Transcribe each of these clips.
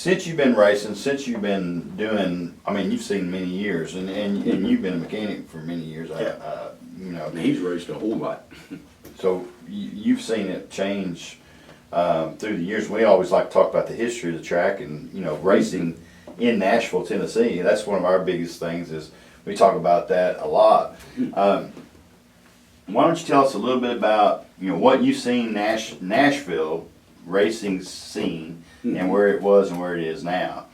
Since you've been racing, since you've been doing, I mean, you've seen many years, and you've been a mechanic for many years. You know, He's raced a whole lot. so you've seen it change through the years. We always like to talk about the history of the track and, you know, racing in Nashville, Tennessee. That's one of our biggest things, is we talk about that a lot. Why don't you tell us a little bit about, you know, what you've seen Nashville racing scene and where it was and where it is now.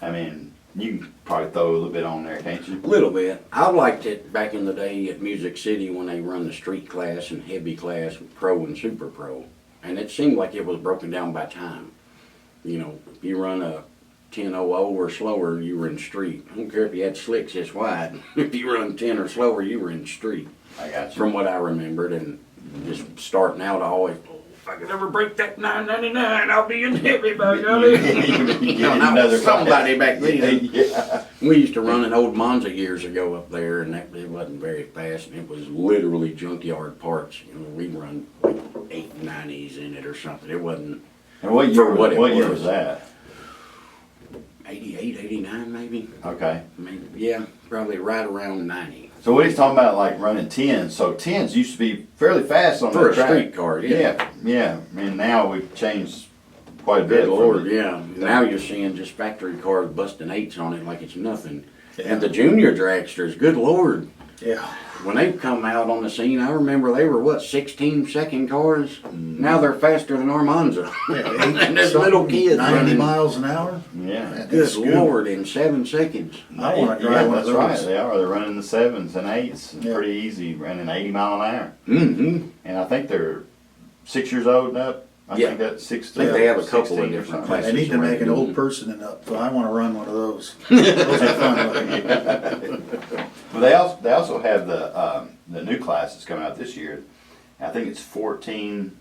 I mean, you can probably throw a little bit on there, can't you? A little bit. I liked it back in the day at Music City when they run the street class and heavy class, pro and super pro. And it seemed like it was broken down by time. You know, if you run a 10.00 or slower, you were in street. I don't care if you had slicks this wide. If you run 10 or slower, you were in street. I got you. From what I remembered, and just starting out, I always, if I could ever break that 999, I'll be in heavy, by golly. You know, I was somebody back then. Yeah. We used to run an old Monza years ago up there, and it wasn't very fast, and it was literally junkyard parts. You know, we run like 890s in it or something. It wasn't. And what year, what year was that? 88, 89 maybe. Okay. Maybe, yeah, probably right around 90. So what he's talking about, like running 10s. So 10s used to be fairly fast on For the a track. street car, yeah. Yeah. I mean, now we've changed quite a bit. Good Lord, yeah. Now you're seeing just factory cars busting 8s on it like it's nothing. Yeah. And the junior dragsters, good Lord. Yeah. When they come out on the scene, I remember they were, what, 16-second cars? Now they're faster than our Monza. And there's little kids 90 running. miles an hour? Yeah. That's Good good. Lord, in 7 seconds. I want to Yeah, drive one of that's right. those. They are. They're running the 7s and 8s. Yeah. Pretty easy, running 80 mile an hour. Mm-hmm. And I think they're 6 years old and up. I Yeah. think that's 16. I think they have a couple of 16 or different something. classes. They need to make an old person and up. So I want to run one of those. Those are fun looking. But they also have the new classes coming out this year. I think it's 14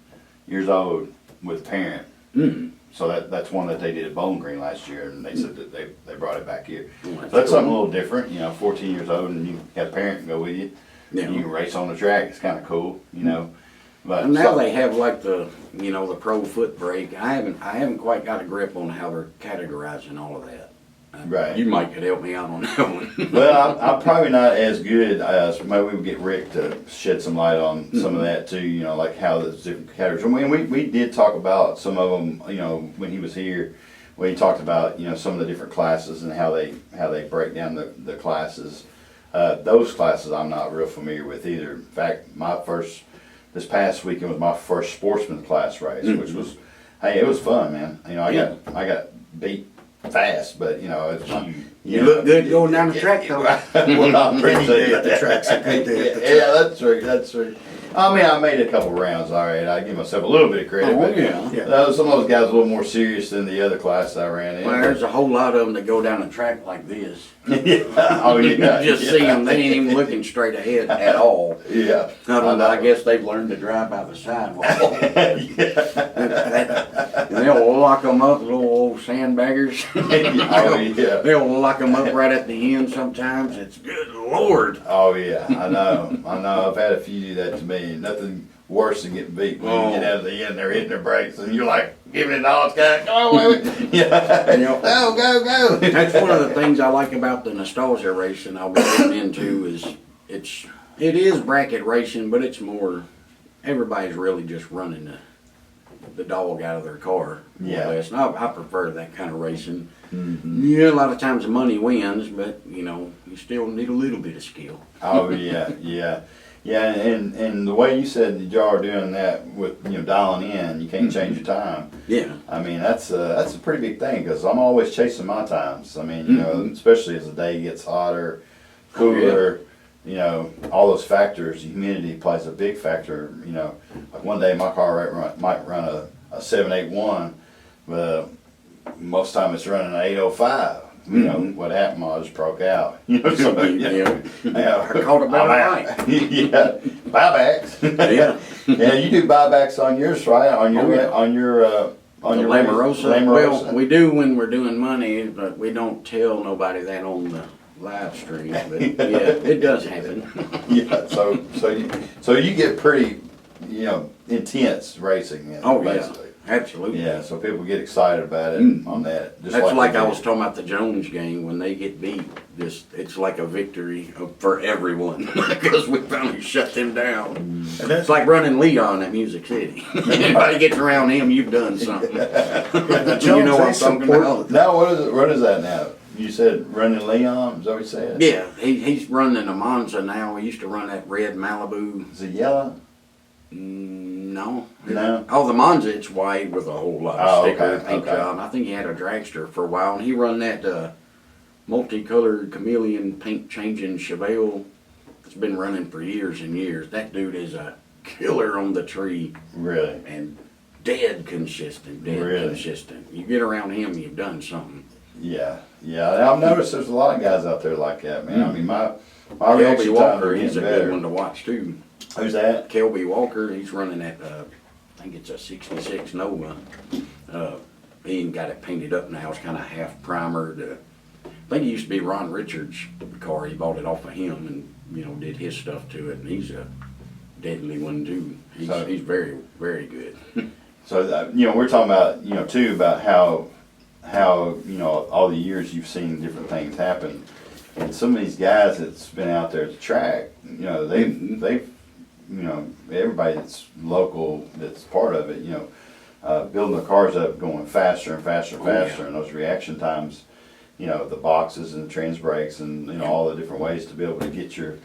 years old with parent. Mm. So that's one that they did at Bowling Green last year, and they said that they brought it back here. Oh, So that's something a little different, you know, 14 years old, and you got a parent go with you. Yeah. You can race on the track. It's kind of cool, you know. But And now they have like the, you know, the pro foot brake. I haven't quite got a grip on how they're categorizing all of that. Right. You might could help me out on that one. Well, I'm probably not as good as maybe we would get Rick to shed some light on some of that too. You know, like how the different categories. I mean, we did talk about some of them. You know, when he was here, when he talked about, you know, some of the different classes and how they break down the classes. Those classes I'm not real familiar with either. In fact, this past weekend was my first sportsman class race, which was, hey, it was fun, man. You know, I got beat fast, but you know, it's You look good going down the track though. Well, I appreciate at the track's a good day at the Yeah, that's true. That's true. I mean, I made a couple rounds. All right, I give myself a little bit of credit. Oh, but yeah. some of those guys are a little more serious than the other class I ran in. Well, there's a whole lot of them that go down the track like this. Yeah. Oh, yeah. You just see them, they ain't even looking straight ahead at all. Yeah. I don't know, I guess they've learned to drive by the sidewalk. And they'll lock them up, little old sandbaggers. Oh, yeah. They'll lock them up right at the end sometimes. It's good Lord. Oh, yeah. I know. I've had a few do that to me. Nothing worse than getting beat when you get out of the end. They're hitting their brakes, and you're like giving it all it's got. Go away. Yeah. You know, Go. that's one of the things I like about the nostalgia racing I'll be getting into is it is bracket racing, but it's more, everybody's really just running the dog out of their car. More or less. And I prefer that kind of racing. Mm-hmm. Yeah, a lot of times the money wins, but you know, you still need a little bit of skill. Oh, yeah. Yeah, and the way you said that y'all are doing that with, you know, dialing in, you can't change your time. Yeah. I mean, that's a pretty big thing, because I'm always chasing my times. I mean, you know, especially as the day gets hotter, cooler, you know, all those factors. Humidity plays a big factor. You know, like one day my car might run a 781, but most time it's running an 805. You know, what happened, I just broke out. You know, so, Yeah. I caught it by the right. Yeah, buybacks. Yeah. Yeah, you do buybacks on yours, right? On your Oh, yeah. on your Lamarosa. Well, we do when we're doing money, but we don't tell nobody that on the live stream. But yeah, it does happen. Yeah, so you get pretty, you know, intense racing. You know, Oh, yeah. basically. Absolutely. Yeah, so people get excited about it on that. Just That's like they I did. was talking about the Jones game, when they get beat, it's like a victory for everyone because we finally shut them down. And It's that's, like running Leon at Music City. Anybody gets around him, you've done something. the You know what I'm Jones, they talking support, about? Now, what is that now? You said running Leon, is that what you said? Yeah, he's running a Monza now. He used to run that red Malibu. Is it yellow? No. No? Oh, the Monza, it's white with a whole lot of Oh, sticker okay, and paint okay. job. I think he had a dragster for a while, and he run that multicolored chameleon paint changing Chevelle. It's been running for years and years. That dude is a killer on the tree Really? and dead consistent. Really? Consistent. You get around him, you've done something. Yeah, yeah. I've noticed there's a lot of guys out there like that, man. I mean, my Kelby reaction times Walker, are he's getting a good better. one to watch too. Who's that? Kelby Walker, he's running that, I think it's a 66 Nova. He ain't got it painted up now. It's kind of half primered. I think it used to be Ron Richards' car. He bought it off of him and, did his stuff to it. And he's a deadly one too. He's very, very good. So, we're talking about, too, about how, all the years you've seen different things happen. And some of these guys that's been out there at the track, they've everybody that's local, that's part of it, building the cars up, going faster and faster and faster, and those reaction times, the boxes and the trans brakes and, all the different ways to be able to get your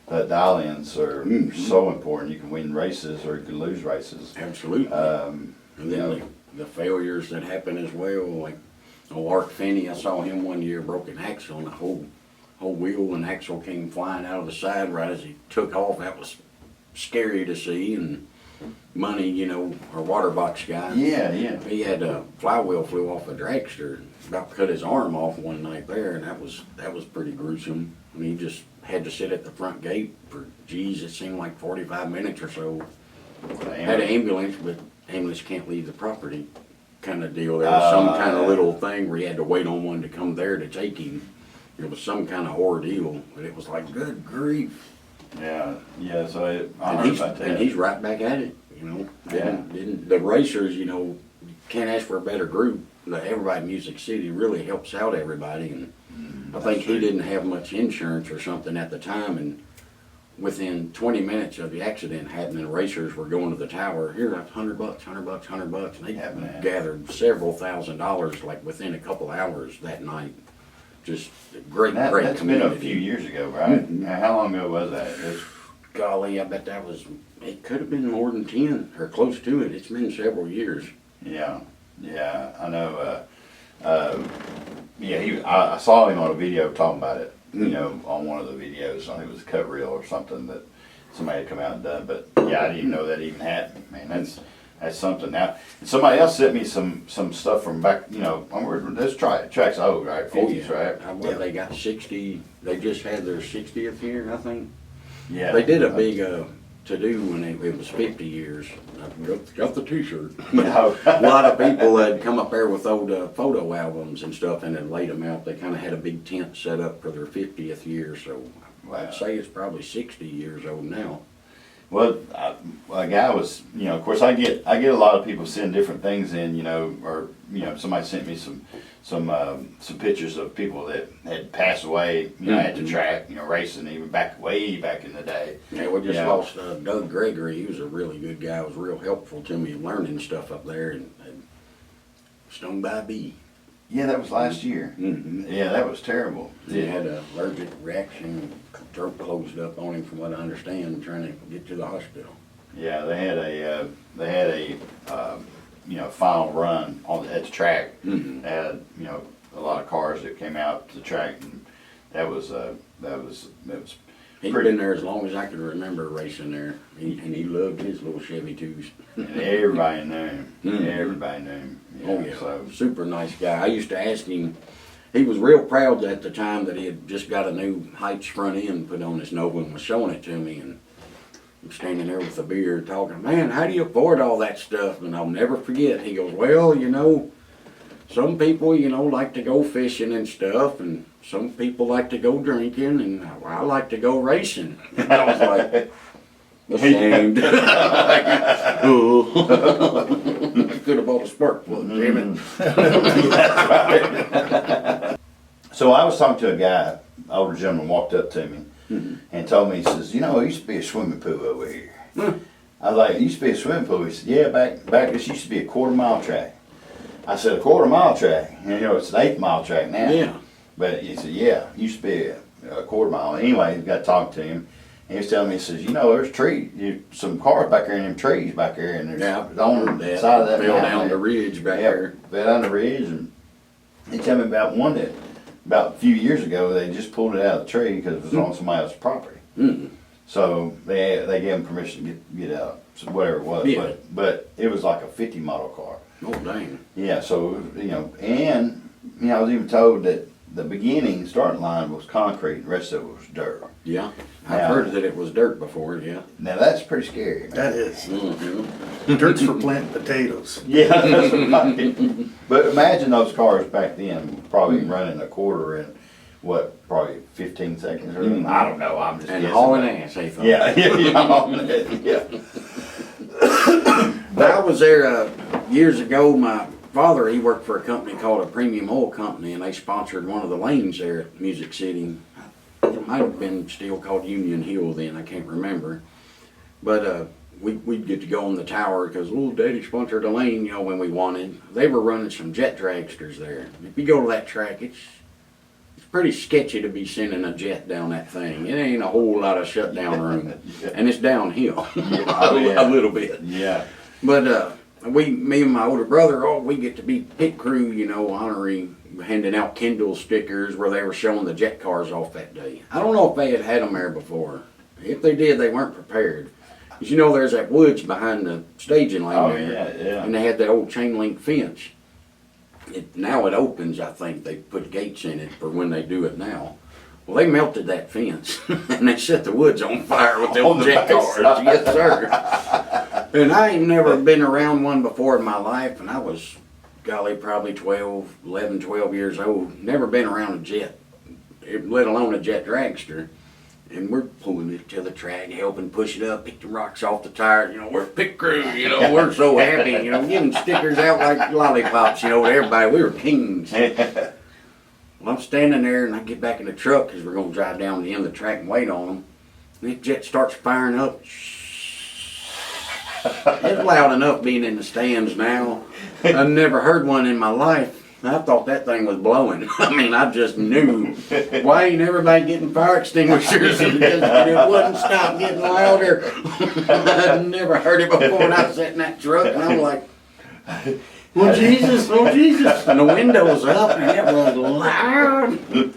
dial-ins are so important. You can win races or you can lose races. Absolutely. And then the failures that happen as well, like Art Finney, I saw him one year, broke an axle, and the whole wheel and axle came flying out of the side right as he took off. That was scary to see. And Money, our water box guy. Yeah. He had a flywheel flew off a dragster, about cut his arm off one night there, and that was pretty gruesome. I mean, he just had to sit at the front gate for, it seemed like 45 minutes or so. Had an ambulance, but ambulance can't leave the property kind of deal. There was some kind of little thing where he had to wait on one to come there to take him. It was some kind of ordeal, but it was like, good grief. Yeah. So I heard about that. And he's right back at it, Didn't the racers, can't ask for a better group. Everybody in Music City really helps out everybody, and I think he didn't have much insurance or something at the time, and within 20 minutes of the accident happening, racers were going to the tower. Here, that's $100, and they gathered several $1,000s like within a couple hours that night. Just a great That's community. been a few years ago, right? How long ago was that? Golly, I bet it could have been more than 10 or close to it. It's been several years. Yeah, I know. I saw him on a video talking about it. On one of the videos. I think it was a cut reel or something that somebody had come out and done. But yeah, I didn't even know that even happened. Man, that's something. Now, somebody else sent me some stuff from back. This track's old, right? 50s, right? I believe they got 60. They just had their 60th year, I think. Yeah. They did a big to-do when it was 50 years. I got the T-shirt. No. A lot of people had come up there with old photo albums and stuff and had laid them out. They kind of had a big tent set up for their 50th year, so I'd say it's probably 60 years old now. Well, a guy was, of course, I get a lot of people send different things in, or somebody sent me some pictures of people that had passed away, at the track, racing even way back in the day. Yeah, we just lost Doug Gregory. He was a really good guy. He was real helpful to me learning stuff up there, and stung by a bee. Yeah, that was last year. Mm-hmm. Yeah, that was terrible. He had an allergic reaction, throat closed up on him, from what I understand, trying to get to the hospital. Yeah, they had a final run at the track. Mm-hmm. They had a lot of cars that came out to the track, and that was He'd been there as long as I can remember racing there, and he loved his little Chevy 2s. and everybody knew him. Mhm. Everybody knew him. Oh yeah, So super nice guy. I used to ask him, he was real proud at the time that he had just got a new Heights front end put on his Nova and was showing it to me, and I'm standing there with a beer talking, man, how do you afford all that stuff? And I'll never forget, he goes, well, some people, like to go fishing and stuff, and some people like to go drinking, and I like to go racing. And I was like, ashamed. Oh. Could have bought a spark plug, damn it. So I was talking to a guy, older gentleman walked up to me and told me, he says, you know, it used to be a swimming pool over here. I was like, it used to be a swimming pool. He said, yeah, back this used to be a 1/4 mile track. I said, a 1/4 mile track? And, you know, it's an 1/8 mile track now. Yeah. But he said, yeah, it used to be a 1/4 mile. Anyway, he got talking to him. And he was telling me, he says, you know, there's some cars back there in them trees back there. And there's on the side of that fell mountain down there. the ridge back Yeah, there. fell down the ridge. And he told me about one that, about a few years ago, they just pulled it out of the tree because it was on somebody else's property. So they gave him permission to get out, so whatever it was. Yeah. But it was like a 50 model car. Oh, dang. Yeah, so, you know, and, you know, I was even told that the beginning starting line was concrete, the rest of it was dirt. Yeah. I've Yeah. heard that it was dirt before, yeah. Now that's pretty scary, man. That is. Mm-hmm. Dirt's for planting potatoes. Yeah, that's right. But imagine those cars back then, probably running a 1/4 in, what, probably 15 seconds or something? I don't know, I'm just And guessing. hauling ass, they thought. Yeah, yeah. But I was there years ago. My father, he worked for a company called a Premium Oil Company, and they sponsored one of the lanes there at Music City. It might have been still called Union Hill then, I can't remember. But we'd get to go on the tower because little Daddy sponsored a lane, you know, when we wanted. They were running some jet dragsters there. If you go to that track, it's pretty sketchy to be sending a jet down that thing. It ain't a whole lot of shutdown room, and it's downhill a little bit. Yeah. But me and my older brother, we get to be pit crew, you know, honoring, handing out Kindle stickers where they were showing the jet cars off that day. I don't know if they had them there before. If they did, they weren't prepared. As you know, there's that woods behind the staging lane Oh, there, yeah. and they had that old chain link fence. Now it opens, I think. They put gates in it for when they do it now. Well, they melted that fence, and they set the woods on fire with the old jet cars. Yes, sir. And I ain't never been around one before in my life, and I was, golly, probably 11, 12 years old. Never been around a jet, let alone a jet dragster. And we're pulling it to the track, helping push it up, pick the rocks off the tires. You know, we're pit crew, you know, we're so happy, you know, giving stickers out like lollipops, you know, to everybody. We were kings. Well, I'm standing there, and I get back in the truck because we're going to drive down the end of the track and wait on them. And that jet starts firing up. It's loud enough being in the stands now. I've never heard one in my life. I thought that thing was blowing. I mean, I just knew. Why ain't everybody getting fire extinguishers? And it wouldn't stop getting louder. I'd never heard it before, and I sat in that truck, and I'm like, oh Jesus, oh Jesus. And the windows up, and it was loud.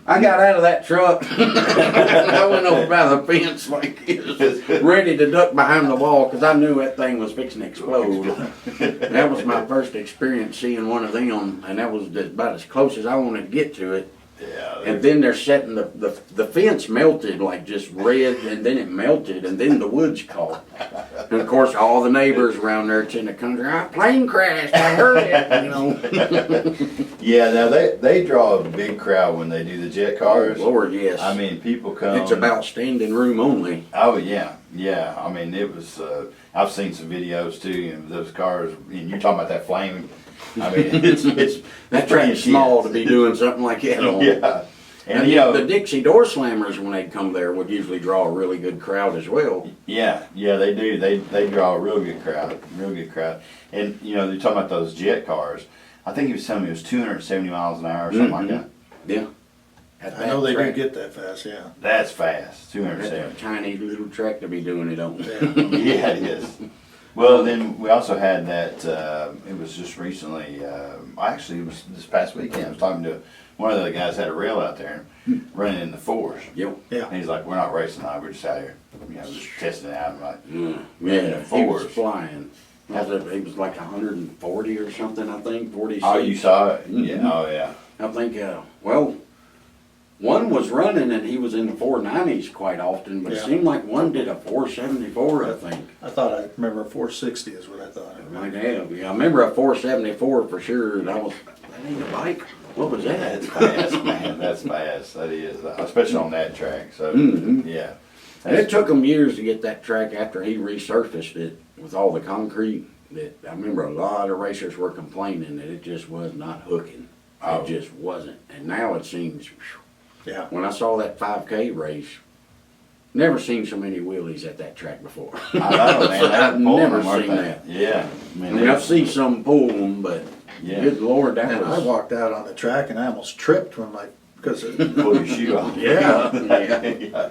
I got out of that truck. I went over by the fence like this, ready to duck behind the wall because I knew that thing was fixing to explode. That was my first experience seeing one of them, and that was about as close as I wanted to get to it. Yeah. And then they're setting the fence melted like just red, and then it melted, and then the woods caught. And of course, all the neighbors around there in the country, plane crashed, I heard it, you know. Yeah, now they draw a big crowd when they do the jet cars. Oh, Lord, yes. I mean, people come. It's about standing room only. Oh yeah, yeah. I mean, it was. I've seen some videos too, and those cars. And you're talking about that flame. I mean, it's That pretty track's small to intense. be doing something like that on. Yeah, And you know, the Dixie Door Slammers, when they'd come there, would usually draw a really good crowd as well. yeah, they do. They draw a real good crowd, And you know, you're talking about those jet cars. I think he was telling me it was 270 miles an hour or something like that. Yeah. I know they do get that fast, yeah. That's fast, That's a 270. tiny little track to be doing it on. Yeah, it is. Well, then we also had that, it was just recently, actually it was this past weekend, I was talking to one of the guys had a rail out there running in the fours. Yep. Yeah. And he's like, we're not racing now, we're just out here, you know, just testing it out. I'm like, Yeah, the he was fours. flying. He was like 140 or something, I think, 46. oh, you saw it? Yeah, oh yeah. I think, one was running and he was in the 490s quite often, but it Yeah. seemed like one did a 474, I think. I thought I remember 460 is what I thought. Might have. Yeah, I remember a 474 for sure. And I was, that ain't a bike. What was that? That's fast, man, that's fast, that is, especially on that track, so, Mhm. yeah. And it took them years to get that track after he resurfaced it with all the concrete. That I remember a lot of racers were complaining that it just was not hooking. Oh. It just wasn't. And now it seems, Yeah. when I saw that 5K race, never seen so many wheelies at that track before. I know, man. I've They're pulling never them, aren't seen they? that. Yeah. I mean, I've seen some pull them, but Yeah. good Lord, that And I was. walked out on the track and I almost tripped when because of, Pull your shoe off. yeah. Yeah.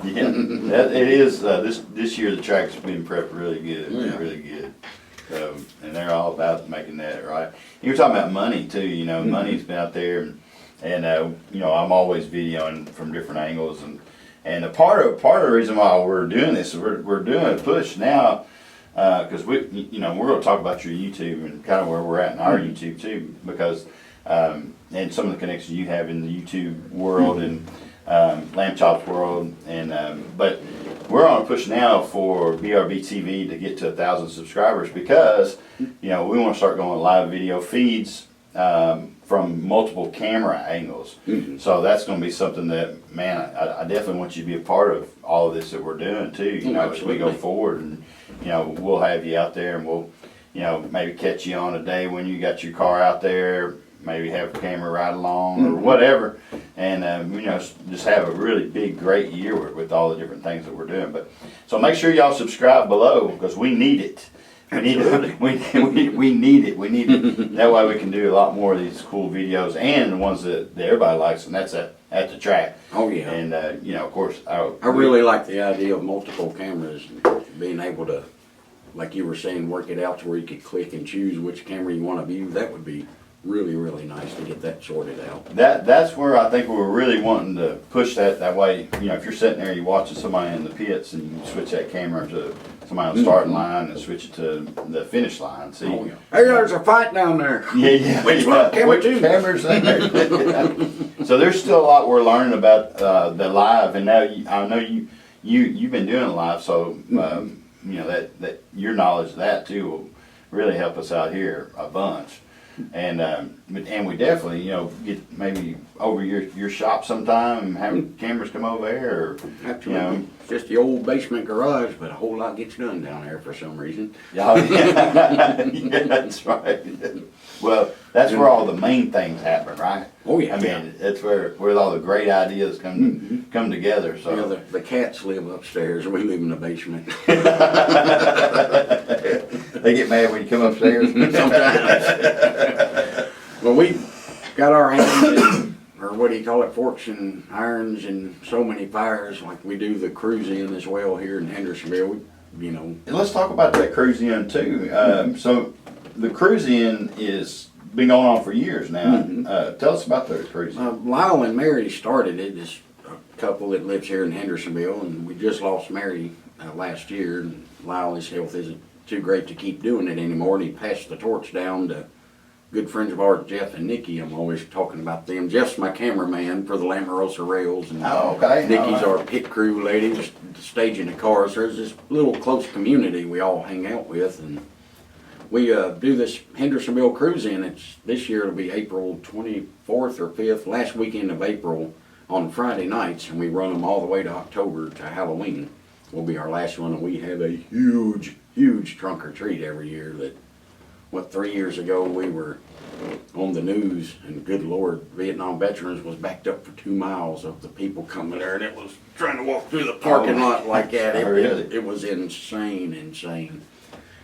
Yeah. It is, this year the track's been prepped really good, Yeah. really good. And they're all about making that right. You were talking about money too, you know, money's been out there and you know, I'm always videoing from different angles and a part of the reason why we're doing this is we're doing a push now, cause you know, we're gonna talk about your YouTube and kind of where we're at in our YouTube too, because, and some of the connections you have in the YouTube world and Lamchop's world, and but we're on a push now for BRB TV to get to 1,000 subscribers because you know we want to start going live video feeds from multiple camera angles. So that's going to be something that, man, I definitely want you to be a part of all of this that we're doing too. You know, as we go forward, and you know we'll have you out there, and we'll you know maybe catch you on a day when you got your car out there. Maybe have a camera ride along or whatever, and you know just have a really big, great year with all the different things that we're doing. But so make sure y'all subscribe below because we need it. We need it. We need it. We need it. That way we can do a lot more of these cool videos and the ones that everybody likes, and that's at the track. Oh yeah. And you know, of course, I really like the idea of multiple cameras and being able to, like you were saying, work it out to where you could click and choose which camera you want to view. That would be really, really nice to get that sorted out. That's where I think we're really wanting to push that way. You know, if you're sitting there, you're watching somebody in the pits, and you switch that camera to somebody on the starting line and switch it to the finish line. See, Oh, yeah. Hey, there's a fight down there. yeah. Which one? Camera two? Cameras in there. So there's still a lot we're learning about the live, and now I know you've been doing live, so you know that your knowledge of that too will really help us out here a bunch. And we definitely, you know, get maybe over your shop sometime and have cameras come over there, or Absolutely. you know. It's just the old basement garage, but a whole lot gets done down there for some reason. Yeah, yeah, that's right. Well, that's where all the main things happen, right? Oh yeah. I mean, that's where all the great ideas come together. So Yeah, the cats live upstairs. We live in the basement. they get mad when you come upstairs. Sometimes. Well, we got our hands in, or what do you call it, forks and irons in so many fires. Like we do the cruise in as well here in Hendersonville. You know. And let's talk about that cruise in too. So the cruise in is been going on for years now. Tell us about the cruise in. Lyle and Mary started it. This couple that lives here in Hendersonville, and we just lost Mary last year. And Lyle, his health isn't too great to keep doing it anymore, and he passed the torch down to good friends of ours, Jeff and Nikki. I'm always talking about them. Jeff's my cameraman for the Lamarosa rails, and Oh, okay. Nikki's All right. our pit crew lady, staging the cars. There's this little close community we all hang out with, and we do this Hendersonville cruise in. It's this year. It'll be April 24th or 5th, last weekend of April on Friday nights, and we run them all the way to October to Halloween. Will be our last one, and we have a huge trunk or treat every year. That 3 years ago we were on the news, and good Lord, Vietnam veterans was backed up for 2 miles of the people coming there, and it was trying to walk through the parking lot like that. It was insane.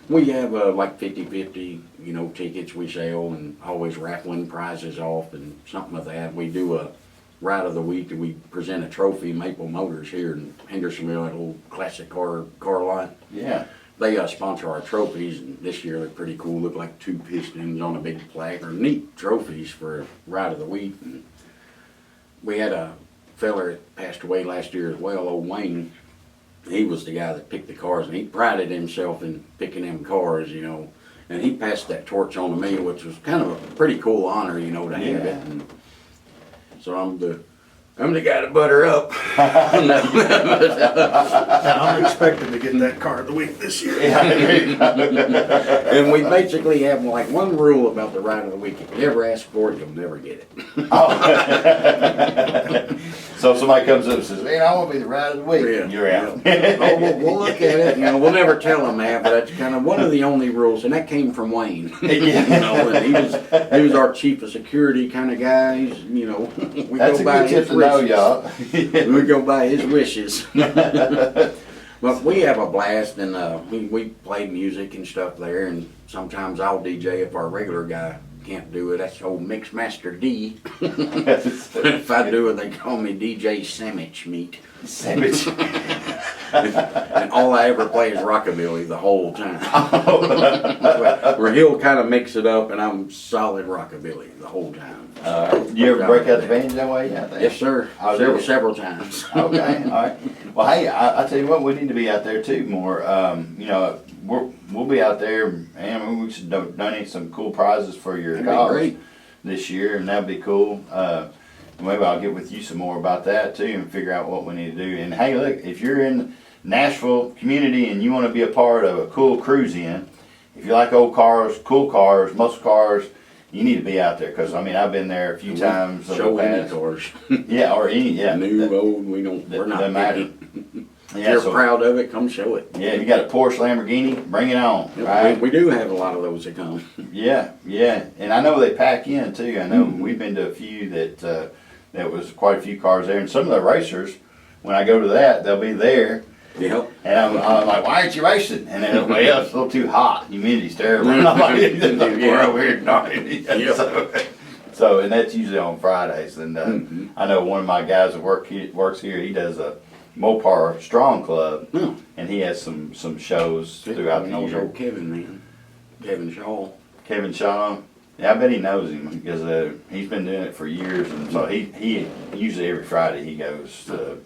We have like 50-50, you know, tickets we sell, and always raffling prizes off and something of that. We do a ride of the week that we present a trophy, Maple Motors here in Hendersonville, that old classic car lot. Yeah. They sponsor our trophies, and this year they're pretty cool. Look like 2 pistons on a big plaque. Or neat trophies for ride of the week. And we had a feller that passed away last year as well, old Wayne. He was the guy that picked the cars, and he prided himself in picking them cars, you know. And he passed that torch on to me, which was kind of a pretty cool honor, you know, to have it. And so I'm the guy to butter up. I'm expecting to get that car of the week this year. And we basically have like one rule about the ride of the week. If you ever ask for it, you'll never get it. So if somebody comes up and says, man, I want to be the ride of the week, Yeah, you're out. Oh, we'll look at it. You know, we'll never tell them that, but that's kind of one of the only rules, and that came from Wayne. Yeah. You know, and he was our chief of security kind of guy. He's, you know, we That's go a by good tip his to know, wishes. y'all. We go by his wishes. But we have a blast, and we play music and stuff there, and sometimes I'll DJ if our regular guy can't do it. That's old Mix Master D. If I do it, they call me DJ Sandwich Meat. Sandwich. And all I ever play is rockabilly the whole time. Where he'll kind of mix it up, and I'm solid rockabilly the whole time. You ever break out the bands that way? Yeah, Yes, sir. Oh, do you? Several times. Okay, all right. Well, hey, I tell you what, we need to be out there too more. You know, we'll be out there, and we should donate some cool prizes for your That'd be cause great. this year, and that'd be cool. Maybe I'll get with you some more about that too, and figure out what we need to do. And hey, look, if you're in Nashville community and you want to be a part of a cool cruise in, if you like old cars, cool cars, muscle cars, you need to be out there, because I mean I've been there a few times. over Show the any past. cars. Yeah, or any, yeah. New, old, we're not doesn't matter. picky. If Yeah, you're so, proud of it, come show it. yeah, you got a Porsche, Lamborghini, bring it on, right? We do have a lot of those that come. Yeah, yeah, and I know they pack in too. I know we've been to a few that was quite a few cars there, and some of the racers, when I go to that, they'll be there, Yep. and I'm like, why aren't you racing? And they're like, well, it's a little too hot, humidity's terrible. And I'm like, we're over here talking. Yep. So, and that's usually on Fridays, and I know one of my guys that works here, he does a Mopar Strong Club, Hmm. and he has some shows throughout the knows year. old Kevin, man. Kevin Shaw. Kevin Shaw, yeah, I bet he knows him, because he's been doing it for years, and so he usually every Friday he goes to.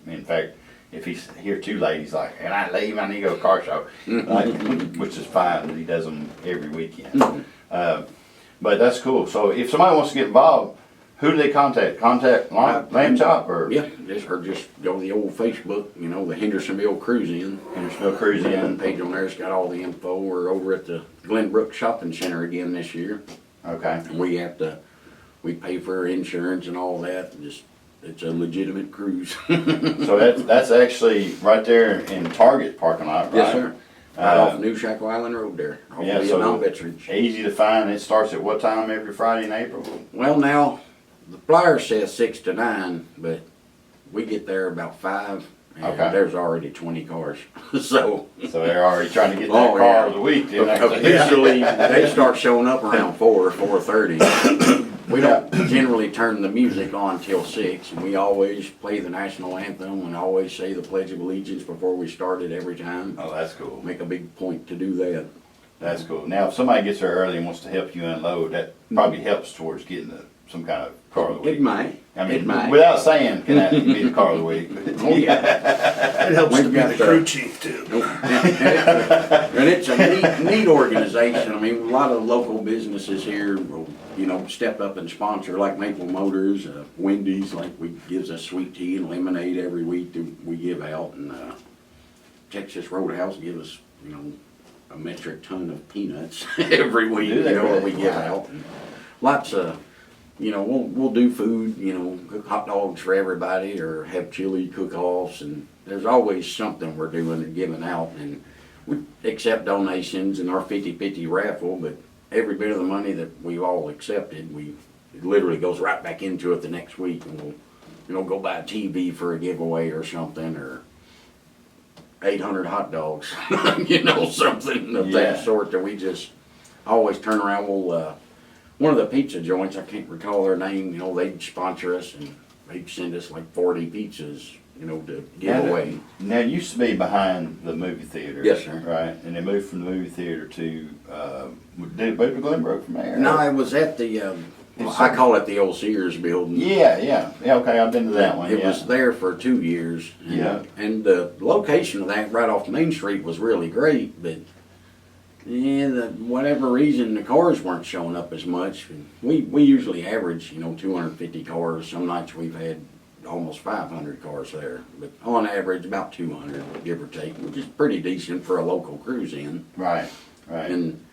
In fact, if he's here too late, he's like, "And I leave, I need to go to a car show," like, which is fine. He does them every weekend, but that's cool. So if somebody wants to get involved, who do they contact? Contact Lamchop or Yeah, just go to the old Facebook, you know, the Hendersonville Cruise In. Hendersonville Cruise The In? page on there's got all the info. We're over at the Glenbrook Shopping Center again this year. Okay. And we pay for insurance and all that. It's a legitimate cruise. So that's actually right there in Target parking lot, right? Yes, sir. Right off New Shackle Island Road there. Off Yeah, the so Mount Veterans. easy to find. It starts at what time every Friday in April? Well, now, the flyer says 6 to 9, but we get there about 5, and Okay. there's already 20 cars. So, So they're already trying to get that Oh, car yeah. of the week. Then officially, they start showing up around 4 or 4:30. We don't generally turn the music on till 6, and we always play the national anthem and always say the Pledge of Allegiance before we start it every time. Oh, that's cool. Make a big point to do that. That's cool. Now, if somebody gets there early and wants to help you unload, that probably helps towards getting some kind of car of the It week. might. I It mean, might. without saying, can that be the car of the week? Oh, yeah. It helps to We've be got the the- crew chief too. And it's a neat organization. I mean, a lot of local businesses here will, you know, step up and sponsor, like Maple Motors, Wendy's, like gives us sweet tea and lemonade every week that we give out, and Texas Roadhouse gives us, you know, a metric ton of peanuts every week, Do they you know, that we really? give Wow. out. And lots of, you know, we'll do food, you know, cook hot dogs for everybody or have chili cook-offs, and there's always something we're doing and giving out, and we accept donations in our 50-50 raffle, but every bit of the money that we've all accepted, it literally goes right back into it the next week, and we'll, you know, go buy a TV for a giveaway or something, or 800 hot dogs, you know, something of Yeah. that sort that we just always turn around. We'll, one of the pizza joints, I can't recall their name, you know, they'd sponsor us and they'd send us like 40 pizzas, you know, to give away. Now, it used to be behind the movie theater. Yes, sir. Right, and they moved from the movie theater to, did it move to Glenbrook from there? No, it was at the, I call it the old Sears building. Yeah, okay, I've been to that one, It yeah. was there for 2 years. And, Yeah. And the location of that right off Main Street was really great, but whatever reason, the cars weren't showing up as much. We usually average, you know, 250 cars. Some nights we've had almost 500 cars there, but on average about 200, give or take, which is pretty decent for a local cruise in. Right. And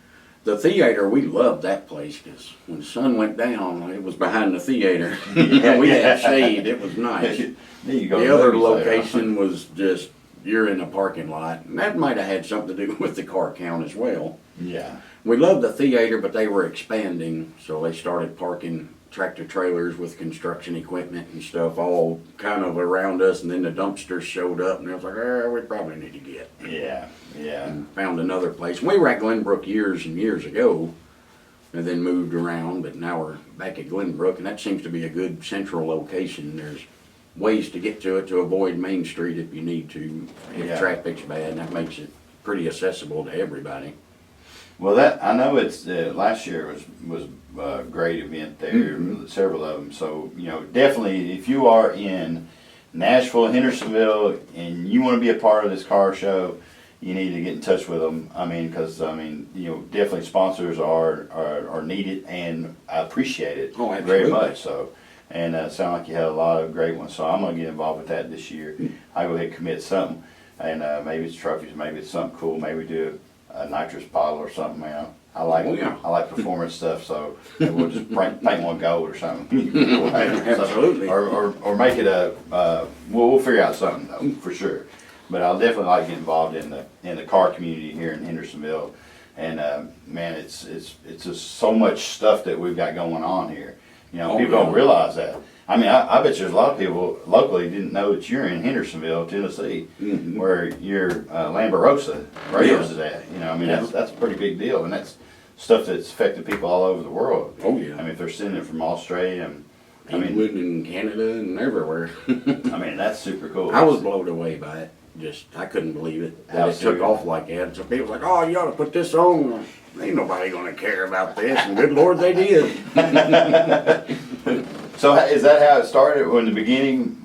The theater, we loved that place because when the sun went down, it was behind the theater. Yeah, We yeah. had shade, it was nice. There you go. The other Movie theater. location was just, you're in a parking lot. And that might have had something to do with the car count as well. Yeah. We loved the theater, but they were expanding, so they started parking tractor trailers with construction equipment and stuff all kind of around us, and then the dumpsters showed up, and I was like, we probably need to get. Yeah. Yeah. And found another place. We were at Glenbrook years and years ago, and then moved around, but now we're back at Glenbrook, and that seems to be a good central location. There's ways to get to it to avoid Main Street if you need to, if Yeah. traffic's bad, and that makes it pretty accessible to everybody. Well, that I know it's last year was a great event there, several of them. So definitely if you are in Nashville, Hendersonville, and you want to be a part of this car show, you need to get in touch with them. I mean, because definitely sponsors are needed, and I appreciate it Oh, very absolutely. much. So, and sound like you had a lot of great ones. So I'm gonna get involved with that this year. I go ahead and commit something, and maybe it's trophies, maybe it's something cool. Maybe we do a nitrous bottle or something, man. I like Oh, yeah. I like performance stuff, so maybe we'll just paint one gold or something. Absolutely. Or make it we'll figure out something though, for sure. But I'll definitely like to get involved in the car community here in Hendersonville. And man, it's just so much stuff that we've got going on here. Oh, People yeah. don't realize that. I mean, I bet there's a lot of people locally didn't know that you're in Hendersonville, Tennessee, where your Lamarosa Radios is at. I mean, Yeah. that's a pretty big deal, and that's stuff that's affected people all over the world. Oh, yeah. I mean, if they're sending it from Australia, and I mean, England and Canada and everywhere. that's super cool. I was blown away by it. I couldn't believe it. That it took Absolutely. off like that. So people were like, oh, you ought to put this on. Ain't nobody gonna care about this. And good Lord, they did. So is that how it started? In the beginning,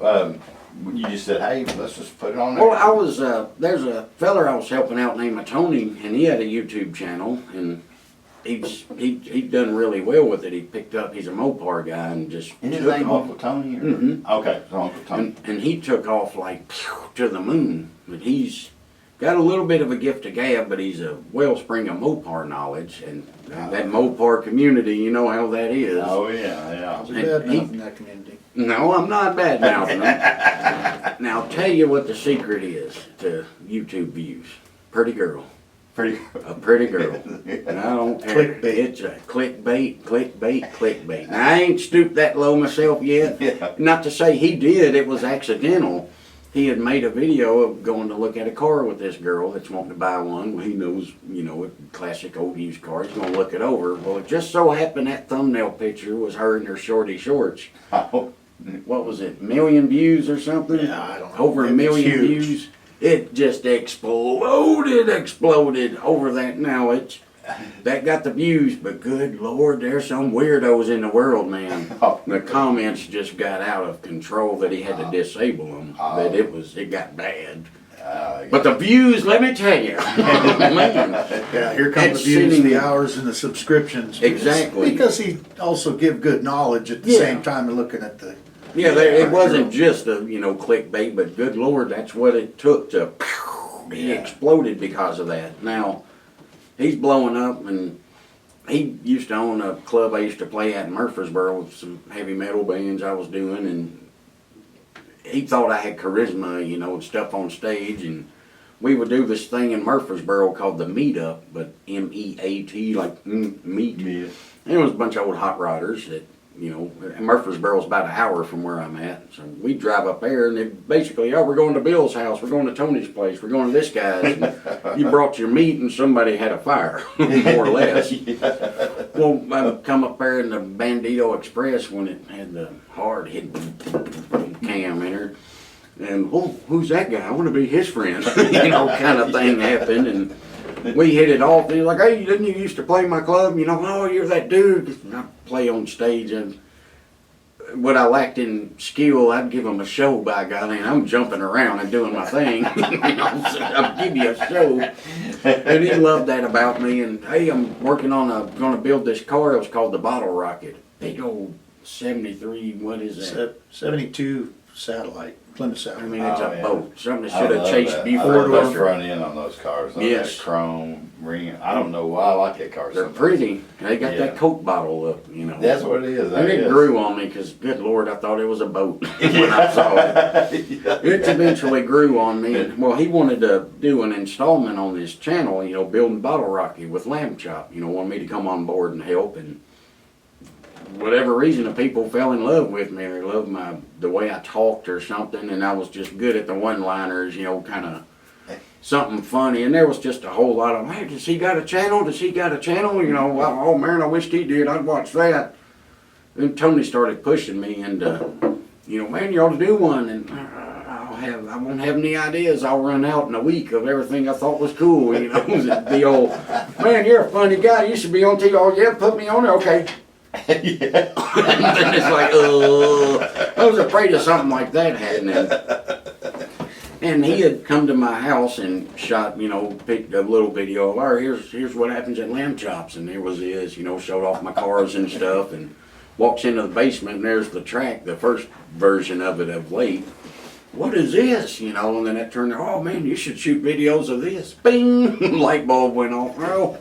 you just said, "Hey, let's just put it on there." Well, I was, there's a feller I was helping out named Tony, and he had a YouTube channel, and he'd done really well with it. He picked up, he's a Mopar guy, and just Is his took name off. Uncle Tony? Or? Mhm. Okay, so Uncle Tony. And he took off like to the moon. But he's got a little bit of a gift of gab, but he's a wellspring of Mopar knowledge, and that Mopar community, you know how that is. Oh yeah. It's a And bad he- mouth in that community. No, I'm not bad mouthing them. Now I'll tell you what the secret is to YouTube views. Pretty girl. Pretty. A pretty girl. And I don't care. Clickbait. It's a clickbait. Now I ain't stooped that low myself yet. Yeah. Not to say he did, it was accidental. He had made a video of going to look at a car with this girl that's wanting to buy one. Well, he knows, a classic old used car. He's gonna look it over. Well, it just so happened that thumbnail picture was her in her shorty shorts. Oh, What was it, 1,000,000 views or something? Yeah, I don't know. Over It a was million huge. views. It just exploded over that. Now that got the views, but good Lord, there's some weirdos in the world, man. Oh. The comments just got out of control that he had to disable them. That it got bad. But the views, let me tell you, man. Yeah, here come the It's views, sitting- the hours, and the subscriptions. Exactly. Because he also give good knowledge at the Yeah. same time of looking at the. Yeah, it wasn't just a clickbait, but good Lord, that's what it took to. He Yeah. exploded because of that. Now he's blowing up, and he used to own a club I used to play at in Murfreesboro with some heavy metal bands I was doing, and he thought I had charisma, and stuff on stage, and we would do this thing in Murfreesboro called the Meetup, but MEAT, like meat. Yeah. And it was a bunch of old hot rodders that, Murfreesboro's about an hour from where I'm at. So we drive up there, and they basically, we're going to Bill's house, we're going to Tony's place, we're going to this guy's. And you brought your meat, and somebody had a fire, more or less. Well, I come up there in the Bandito Express when it had the hard hit cam in her. And, who's that guy? I want to be his friend. Kind of thing happened. And we hit it off. And he's like, hey, didn't you used to play my club? Oh, you're that dude. And I play on stage. And what I lacked in skill, I'd give him a show, by golly. And I'm jumping around and doing my thing. So I'll give you a show. And he loved that about me. And, hey, I'm working on going to build this car. It was called the Bottle Rocket. Big old 73, what is that? 72 satellite. Plymouth South. I mean, it's Oh, a yeah. boat, something that I should have love chased that. me I for love four-door. that front end on those cars. Like Yes. that chrome ring. I don't know why I like that car so They're much. pretty. They got Yeah. that Coke bottle up, you know. That's what it is. And that it is. grew on me because, good Lord, I thought it was a boat when I saw it. It eventually grew on me. And, well, he wanted to do an installment on this channel, you know, building Bottle Rocket with Lamchop. You know, wanted me to come on board and help. And whatever reason, the people fell in love with me. They loved the way I talked or something. And I was just good at the one-liners, you know, kind of something funny. And there was just a whole lot of, hey, does he got a channel? Does he got a channel? You know, oh man, I wished he did. I'd watch that. Then Tony started pushing me and, you know, man, you ought to do one. And I won't have any ideas. I'll run out in a week of everything I thought was cool. You know, the old, man, you're a funny guy. You should be on TV. Oh yeah, put me on there. Okay. Yeah. And it's like, I was afraid of something like that happening. And he had come to my house and shot, you know, picked a little video of, all right, here's what happens at Lamchop's. And there was his, you know, showed off my cars and stuff, and walks into the basement and there's the track, the first version of it of late. What is this? You know, and then that turned out, oh man, you should shoot videos of this. Bing! Light bulb went off. Well,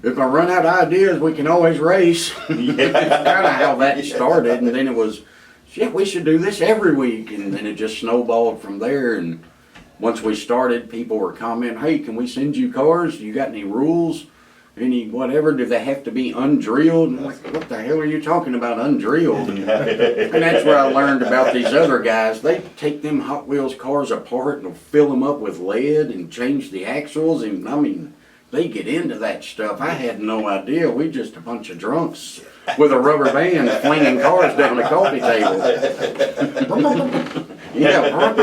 if I run out of ideas, we can always race. That's kind of how that started. And then it was, shit, we should do this every week. And then it just snowballed from there. And once we started, people were commenting, hey, can we send you cars? You got any rules? Any whatever? Do they have to be undrilled? And I'm like, what the hell are you talking about, undrilled? And that's where I learned about these other guys. They take them Hot Wheels cars apart and fill them up with lead and change the axles. And I mean, they get into that stuff. I had no idea. We just a bunch of drunks with a rubber band flinging cars down the coffee table. Yeah.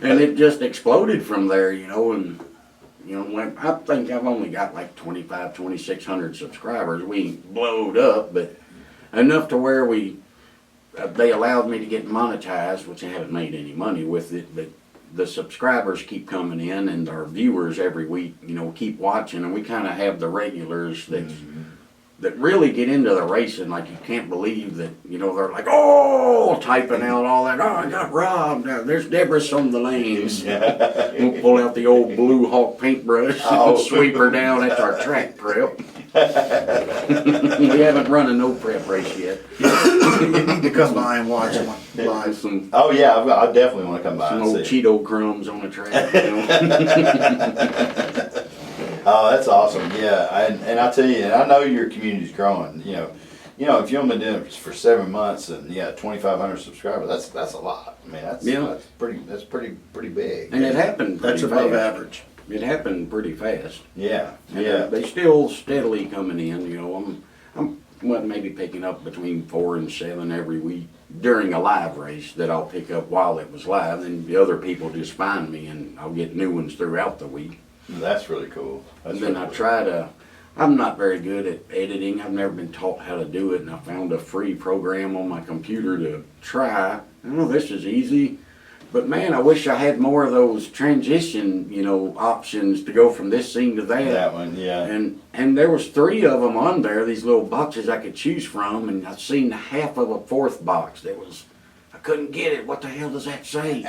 And it just exploded from there, you know. And you know, I think I've only got like 2,600 subscribers. We blowed up, but enough to where they allowed me to get monetized, which I haven't made any money with it, but the subscribers keep coming in and our viewers every week, you know, keep watching, and we kind of have the regulars that really get into the racing. Like, you can't believe that, you know, they're like, oh, typing out all that, oh, I got robbed, there's debris on the lanes. We'll pull out the old Blue Hawk paintbrush and sweep her down. That's our track prep. We haven't run a no prep race yet. You need to come by and watch them live. Some Oh yeah, I definitely want to come by and old see. Cheeto crumbs on the track. You know? Oh, that's awesome. Yeah, and I tell you, and I know your community's growing. You know, if you've only been doing it for 7 months and 2,500 subscribers, that's a lot. I mean, that's pretty big. And it happened pretty That's above fast. average. It happened pretty fast. Yeah, And yeah. they still steadily coming in. You know, I'm maybe picking up between 4 and 7 every week during a live race that I'll pick up while it was live, and the other people just find me, and I'll get new ones throughout the week. That's really cool. That's And then really I cool. try to. I'm not very good at editing. I've never been taught how to do it, and I found a free program on my computer to try. I know this is easy, but man, I wish I had more of those transition, you know, options to go from this scene to that. That one, yeah. And there was 3 of them on there, these little boxes I could choose from, and I've seen half of a 4th box. I couldn't get it. What the hell does that say?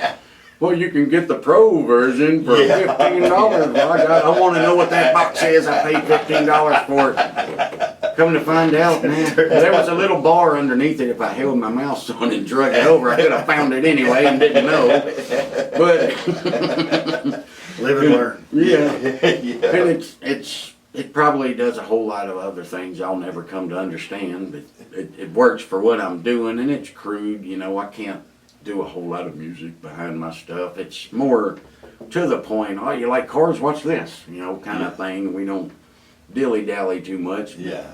Well, you can get the pro version for $15. Well, I want to know what that box is. I paid $15 for it. Come to find out, man, there was a little bar underneath it. If I held my mouse on and drug it over, I could have found it anyway and didn't know. But Live and learn. yeah, Yeah. and it probably does a whole lot of other things I'll never come to understand. But it works for what I'm doing, and it's crude. You know, I can't do a whole lot of music behind my stuff. It's more to the point. Oh, you like cars? Watch this, you know, kind of thing. We don't dilly-dally too much. Yeah.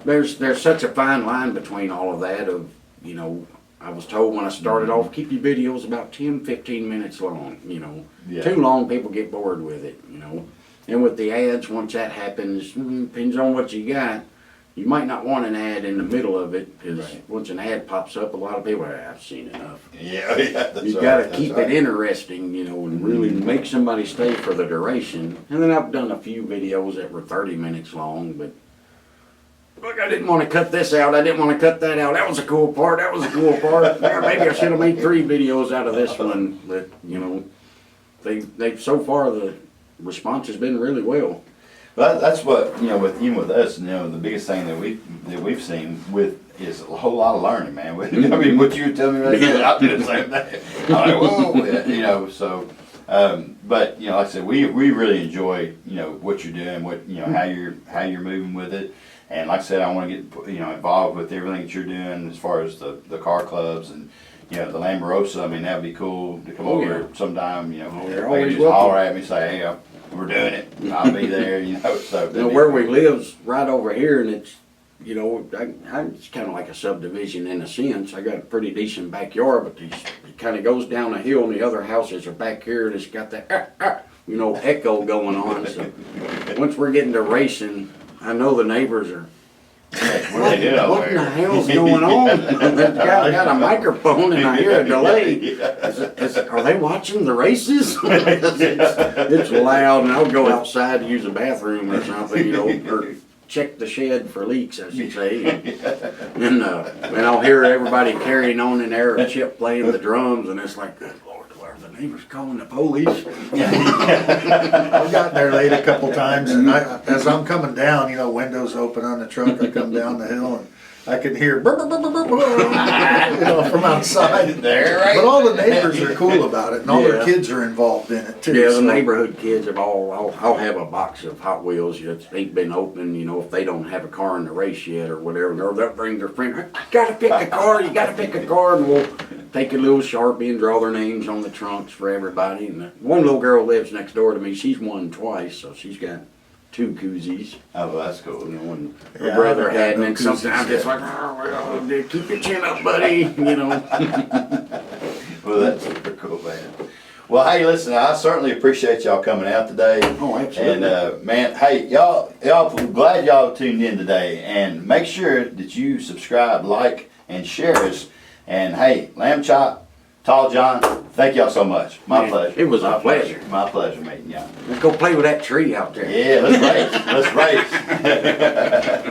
There's such a fine line between all of that of, you know, I was told when I started off, keep your videos about 10, 15 minutes long, you know. Yeah. Too long, people get bored with it, you know. And with the ads, once that happens, depends on what you got. You might not want an ad in the middle of it, because Right. once an ad pops up, a lot of people are, I've seen enough. Yeah, that's You've right, got to that's keep right. it interesting, you know, and really make somebody stay for the duration. And then I've done a few videos that were 30 minutes long, but look, I didn't want to cut this out. I didn't want to cut that out. That was a cool part. That was a cool part. Yeah, maybe I should have made 3 videos out of this one. But, you know, they so far the response has been really well. But that's what, you know, with even with us, you know, the biggest thing that we've seen with is a whole lot of learning, man. I mean, what you were telling me right now, I do the same thing. I'm like, whoa, you know, so. But you know, like I said, we really enjoy, you know, what you're doing, what, you know, how you're moving with it, and like I said, I want to get, you know, involved with everything that you're doing as far as the car clubs and, you know, the Lamarosa. I mean, that'd be cool to come over sometime, you know, You're maybe always just holler welcome. at me, say, hey, we're doing it, I'll be there, you know. So You know, where we live's right over here, and it's, you know, it's kind of like a subdivision in a sense. I got a pretty decent backyard, but it kind of goes down a hill, and the other houses are back here, and it's got that, you know, echo going on. So once we're getting to racing, I know the neighbors are. what they do over What in the there. hell's going on? The guy got a microphone, and I hear a delay. Are they watching the races? It's loud, and I'll go outside to use a bathroom or something, you know, or check the shed for leaks, I should say. And I'll hear everybody carrying on in there, Chip playing the drums, and it's like, good Lord, are the neighbors calling the police? I've gotten there late a couple times, and as I'm coming down, you know, windows open on the truck, I come down the hill and I can hear, you know, from outside. There, right? But all the neighbors are cool about it, and all their Yeah. kids are involved in it too. Yeah, the so- neighborhood kids have I'll have a box of Hot Wheels that ain't been opened, you know, if they don't have a car in the race yet or whatever, or they'll bring their friend, you gotta pick a car, and we'll take a little Sharpie and draw their names on the trunks for everybody. And one little girl lives next door to me, she's won twice, so she's got 2 koozies, Oh, well, that's cool. you know, and her Yeah, brother I don't had, have and no then sometimes koozies it's like, oh, well, keep your chin up, buddy, you know. Well, that's super cool, man. Well, hey, listen, I certainly appreciate y'all coming out today. Oh, absolutely. And man, hey, y'all, glad y'all tuned in today. And make sure that you subscribe, like, and share us. And hey, Lamb Chop, Tall John, thank y'all so much. My Man, pleasure. it was a My pleasure. My pleasure meeting y'all. Let's go play with that tree out there. Yeah, let's race. Let's race.